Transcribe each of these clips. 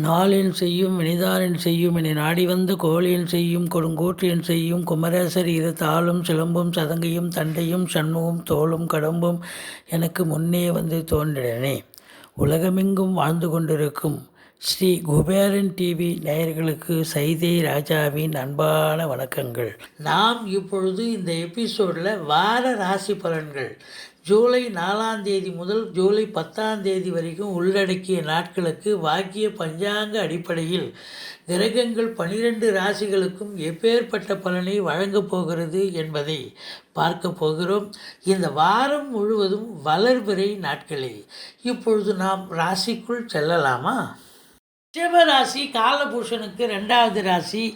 நாளென் செய்யும் வினிதானென் செய்யும் என நாடி வந்து கோளென் செய்யும் கொடுங்கோற்றென் செய்யும் குமரேசர் இரு தாளும் சிலம்பும் சதங்கையும் தண்டையும் சண்முகம் தோளும் கடம்பும் எனக்கு முன்னே வந்து தோன்றினே. உலகமெங்கும் வாழ்ந்து கொண்டிருக்கும் ஸ்ரீ குபேரன் டிவி நேயர்களுக்கு சைதை ராஜாவின் அன்பான வணக்கங்கள். நாம் இப்பொழுது இந்த எபிசோடில் வார ராசி பலன்கள் ஜூலை 4ஆம் தேதி முதல் ஜூலை 10ஆம் தேதி வரைக்கும் உள்ளடக்கிய நாட்களுக்கு வாக்கிய பஞ்சாங்க அடிப்படையில் கிரகங்கள் 12 ராசிகளுக்கும் எப்பேற்பட்ட பலனை வழங்கப் போகிறது என்பதை பார்க்க போகிறோம். இந்த வாரம் முழுவதும் வளர்பிறை நாட்களே. இப்பொழுது நாம் ராசிக்குள் செல்லலாமா? ரிஷபராசி காலபூஷனுக்கு 2வது ராசி,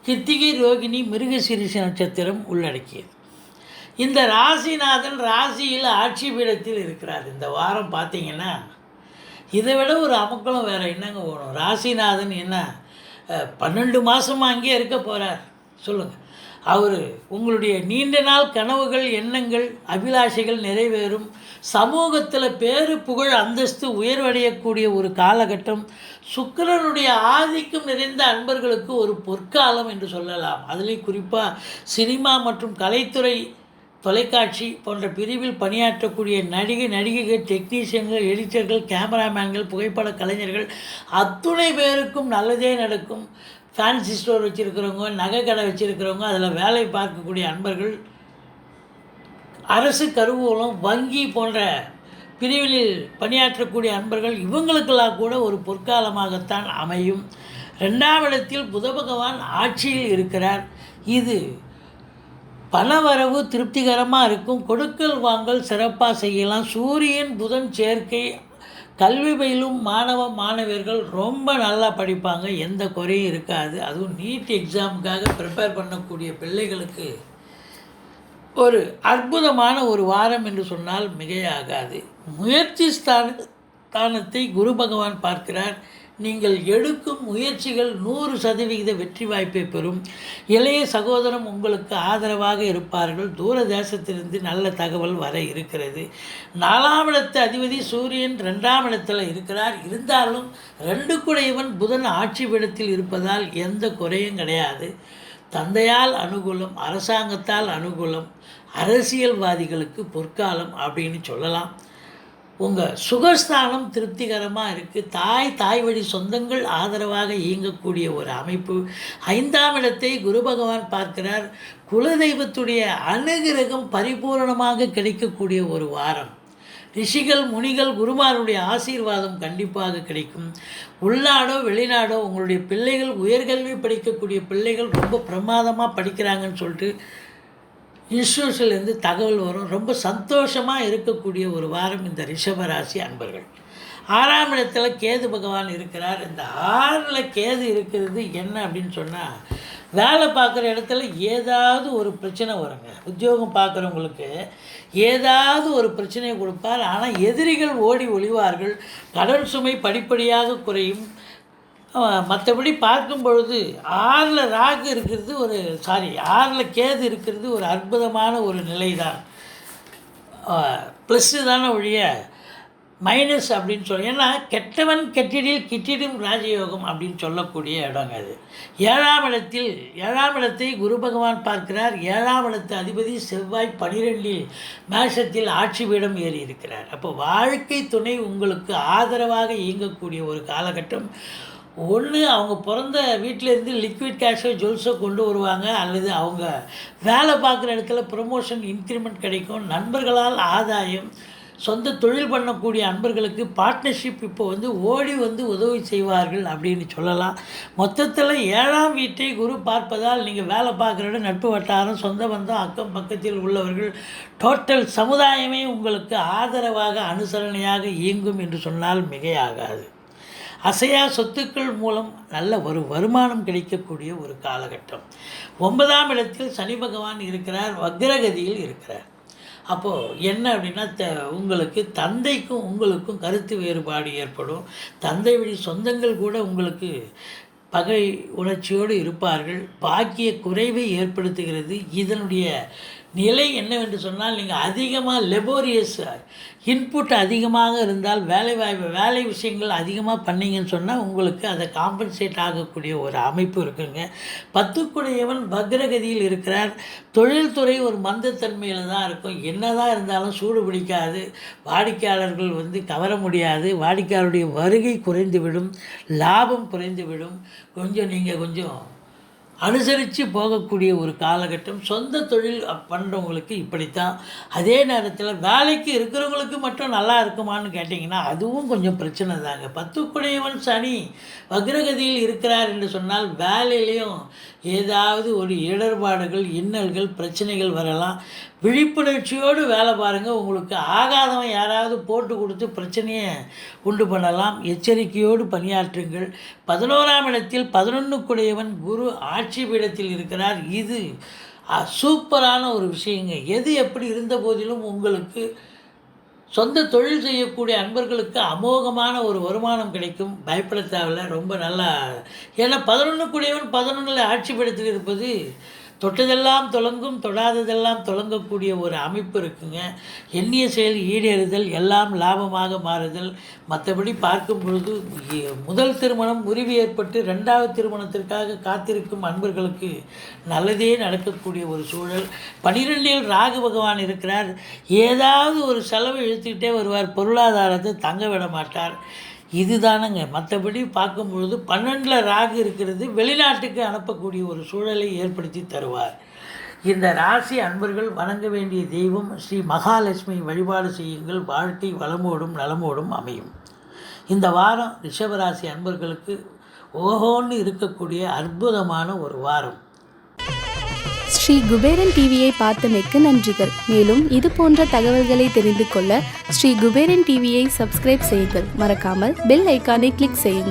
கிருத்திகை ரோகிணி மிருகசீரிஷ நட்சத்திரம் உள்ளடக்கியது. இந்த ராசிநாதன் ராசியில் ஆட்சி பீடத்தில் இருக்கிறார். இந்த வாரம் பார்த்தீங்கன்னா இதை விட ஒரு அமக்களும் வேறு என்னங்க போகணும். ராசிநாதன் என்ன 12 மாதமாக அங்கேயே இருக்க போகிறார் சொல்லுங்கள். அவர் உங்களுடைய நீண்ட நாள் கனவுகள் எண்ணங்கள் அபிலாஷைகள் நிறைவேறும். சமூகத்தில் பேரு புகழ் அந்தஸ்து உயர்வடையக்கூடிய ஒரு காலகட்டம். சுக்கிரனுடைய ஆதிக்கம் நிறைந்த அன்பர்களுக்கு ஒரு பொற்காலம் என்று சொல்லலாம். அதுலேயும் குறிப்பாக சினிமா மற்றும் கலைத்துறை தொலைக்காட்சி போன்ற பிரிவில் பணியாற்றக்கூடிய நடிகைகள் டெக்னீஷியன்கள் எடிட்டர்கள் கேமராமேன்கள் புகைப்பட கலைஞர்கள் அத்துணை பேருக்கும் நல்லதே நடக்கும். ஃபேன்சி ஸ்டோர் வச்சுருக்கிறவங்க நகை கடை வச்சுருக்கிறவங்க அதில் வேலை பார்க்கக்கூடிய அன்பர்கள் அரசு கருவூலம் வங்கி போன்ற பிரிவில் பணியாற்றக்கூடிய அன்பர்கள் இவங்களுக்கெல்லாம் கூட ஒரு பொற்காலமாகத்தான் அமையும். 2ஆம் இடத்தில் புத பகவான் ஆட்சியில் இருக்கிறார். இது பணவரவு திருப்திகரமாக இருக்கும். கொடுக்கல் வாங்கல் சிறப்பாக செய்யலாம். சூரியன் புதன் சேர்க்கை. கல்வி பயிலும் மாணவர்கள் ரொம்ப நல்லா படிப்பாங்க, எந்த குறையும் இருக்காது. அதுவும் நீட் எக்ஸாமுக்காக ப்ரிப்பேர் பண்ணக்கூடிய பிள்ளைகளுக்கு ஒரு அற்புதமான ஒரு வாரம் என்று சொன்னால் மிகையாகாது. முயற்சி ஸ்தானத்தை குரு பகவான் பார்க்கிறார். நீங்கள் எடுக்கும் முயற்சிகள் 100% வெற்றி வாய்ப்பை பெறும். இளைய சகோதரம் உங்களுக்கு ஆதரவாக இருப்பார்கள். தூர தேசத்திலிருந்து நல்ல தகவல் வர இருக்கிறது. 4ஆம் இடத்து அதிபதி சூரியன் 2ஆம் இடத்தில் இருக்கிறார். இருந்தாலும் 2 குடையவன் புதன் ஆட்சி பீடத்தில் இருப்பதால் எந்த குறையும் கிடையாது. தந்தையால் அனுகூலம், அரசாங்கத்தால் அனுகூலம், அரசியல்வாதிகளுக்கு பொற்காலம் அப்படின்னு சொல்லலாம். உங்கள் சுகஸ்தானம் திருப்திகரமாக இருக்குது. தாய் வழி சொந்தங்கள் ஆதரவாக இயங்கக்கூடிய ஒரு அமைப்பு. 5ஆம் இடத்தை குரு பகவான் பார்க்கிறார். குலதெய்வத்துடைய அனுகிரகம் பரிபூரணமாக கிடைக்கக்கூடிய ஒரு வாரம். ரிஷிகள் முனிகள் குருமாருடைய ஆசீர்வாதம் கண்டிப்பாக கிடைக்கும். உள்நாடோ வெளிநாடோ உங்களுடைய பிள்ளைகள் உயர்கல்வி படிக்கக்கூடிய பிள்ளைகள் ரொம்ப பிரமாதமாக படிக்கிறாங்கன்னு சொல்லிட்டு இன்ஸ்டியூஷன்லேருந்து தகவல் வரும். ரொம்ப சந்தோஷமாக இருக்கக்கூடிய ஒரு வாரம் இந்த ரிஷபராசி அன்பர்கள். 6ஆம் இடத்துல கேது பகவான் இருக்கிறார். இந்த 6ல் கேது இருக்கிறது என்ன அப்படின்னு சொன்னால், வேலை பார்க்குற இடத்துல ஏதாவது ஒரு பிரச்சனை வருங்க. உத்தியோகம் பார்க்குறவங்களுக்கு ஏதாவது ஒரு பிரச்சனையை கொடுப்பார். ஆனால் எதிரிகள் ஓடி ஒளிவார்கள். கடன் சுமை படிப்படியாக குறையும். மற்றபடி பார்க்கும் பொழுது 6ல் ராகு இருக்கிறது 6ல் கேது இருக்கிறது ஒரு அற்புதமான ஒரு நிலை தான். ப்ளஸ்ஸு தானே ஒழிய மைனஸ் அப்படின்னு சொல்லி. ஏன்னா கெட்டவன் கெட்டிடில் கிட்டிடும் ராஜயோகம் அப்படின்னு சொல்லக்கூடிய இடங்க அது. 7ஆம் இடத்தை குரு பகவான் பார்க்கிறார். 7ஆம் இடத்து அதிபதி செவ்வாய் 12இல் மேஷத்தில் ஆட்சி பீடம் ஏறி இருக்கிறார். அப்போ வாழ்க்கை துணை உங்களுக்கு ஆதரவாக இயங்கக்கூடிய ஒரு காலகட்டம். ஒன்று அவங்க பிறந்த வீட்டிலேருந்து லிக்விட் கேஷோ ஜுவல்ஸோ கொண்டு வருவாங்க, அல்லது அவங்க வேலை பார்க்குற இடத்துல ப்ரமோஷன் இன்க்ரிமெண்ட் கிடைக்கும். நண்பர்களால் ஆதாயம். சொந்த தொழில் பண்ணக்கூடிய அன்பர்களுக்கு பார்ட்னர்ஷிப் இப்போ ஓடி உதவி செய்வார்கள் அப்படின்னு சொல்லலாம். மொத்தத்தில் 7ஆம் வீட்டை குரு பார்ப்பதால் நீங்கள் வேலை பார்க்குற இடம், நட்பு வட்டாரம், சொந்த பந்தம், அக்கம் பக்கத்தில் உள்ளவர்கள், டோட்டல் சமுதாயமே உங்களுக்கு ஆதரவாக அனுசரணையாக இயங்கும் என்று சொன்னால் மிகையாகாது. அசையா சொத்துக்கள் மூலம் நல்ல ஒரு வருமானம் கிடைக்கக்கூடிய ஒரு காலகட்டம். 9ஆம் இடத்தில் சனி பகவான் இருக்கிறார். வக்ரகதியில் இருக்கிறார். அப்போது என்ன அப்படின்னா, உங்களுக்கு தந்தைக்கும் உங்களுக்கும் கருத்து வேறுபாடு ஏற்படும். தந்தை வழி சொந்தங்கள் கூட உங்களுக்கு பகை உணர்ச்சியோடு இருப்பார்கள். பாக்கிய குறைவை ஏற்படுத்துகிறது. இதனுடைய நிலை என்னவென்று சொன்னால், நீங்கள் அதிகமாக லெபோரியஸ் இன்புட் அதிகமாக இருந்தால், வேலை விஷயங்கள் அதிகமாக பண்ணிங்கன்னு சொன்னால் உங்களுக்கு அதை காம்பன்சேட் ஆகக்கூடிய ஒரு அமைப்பு இருக்குங்க. 10 வக்ரகதியில் இருக்கிறார். தொழில்துறை ஒரு மந்தத்தன்மையில் தான் இருக்கும். என்னதான் இருந்தாலும் சூடு பிடிக்காது, வாடிக்கையாளர்கள் கவர முடியாது, வாடிக்கையாளருடைய வருகை குறைந்துவிடும், லாபம் குறைந்துவிடும். நீங்கள் கொஞ்சம் அனுசரித்து போகக்கூடிய ஒரு காலகட்டம். சொந்த தொழில் பண்ணுறவங்களுக்கு இப்படித்தான். அதே நேரத்தில் வேலைக்கு இருக்கிறவங்களுக்கு மட்டும் நல்லா இருக்குமான்னு கேட்டிங்கன்னா அதுவும் கொஞ்சம் பிரச்சனை தாங்க. 10 சனி வக்ரகதியில் இருக்கிறார் என்று சொன்னால் வேலையிலையும் ஏதாவது ஒரு இடர்பாடுகள், இன்னல்கள், பிரச்சனைகள் வரலாம். விழிப்புணர்ச்சியோடு வேலை பாருங்கள். உங்களுக்கு ஆகாதவன் யாராவது போட்டு கொடுத்து பிரச்சனையை உண்டு பண்ணலாம். எச்சரிக்கையோடு பணியாற்றுங்கள். 11ஆம் இடத்தில் 11 குரு ஆட்சி பீடத்தில் இருக்கிறார். இது சூப்பரான ஒரு விஷயங்க. எது எப்படி இருந்த போதிலும் உங்களுக்கு சொந்த தொழில் செய்யக்கூடிய அன்பர்களுக்கு அமோகமான ஒரு வருமானம் கிடைக்கும். பயப்பட தேவையில்லை. ரொம்ப நல்லா. ஏன்னா 11 ஆட்சி பீடத்தில் இருப்பது தொட்டதெல்லாம் தொடங்கும், தொடாததெல்லாம் தொடங்கக்கூடிய ஒரு அமைப்பு இருக்குங்க. எண்ணிய செயல் ஈடேறுதல், எல்லாம் லாபமாக மாறுதல். மற்றபடி பார்க்கும் பொழுது முதல் திருமணம் முறிவு ஏற்பட்டு 2வது திருமணத்திற்காக காத்திருக்கும் அன்பர்களுக்கு நல்லதே நடக்கக்கூடிய ஒரு சூழல். 12 ராகு பகவான் இருக்கிறார். ஏதாவது ஒரு செலவு இழுத்துக்கிட்டே வருவார். பொருளாதாரத்தை தங்க விட மாட்டார். இதுதானங்க. மற்றபடி பார்க்கும் பொழுது 12 ராகு இருக்கிறது. வெளிநாட்டுக்கு அனுப்பக்கூடிய ஒரு சூழலை ஏற்படுத்தி தருவார். இந்த ராசி அன்பர்கள் வணங்க வேண்டிய தெய்வம் ஸ்ரீ மகாலட்சுமி வழிபாடு செய்யுங்கள். வாழ்க்கை வளமோடும் நலமோடும் அமையும். இந்த வாரம் ரிஷபராசி அன்பர்களுக்கு ஓஹோன்னு இருக்கக்கூடிய அற்புதமான ஒரு வாரம். ஸ்ரீ குபேரன் டிவியை பார்த்தமைக்கு நன்றிகள். மேலும் இது போன்ற தகவல்களை தெரிந்து கொள்ள ஸ்ரீ குபேரன் டிவியை சப்ஸ்கிரைப் செய்யுங்கள். மறக்காமல் பெல் ஐக்கானை கிளிக் செய்யுங்கள்.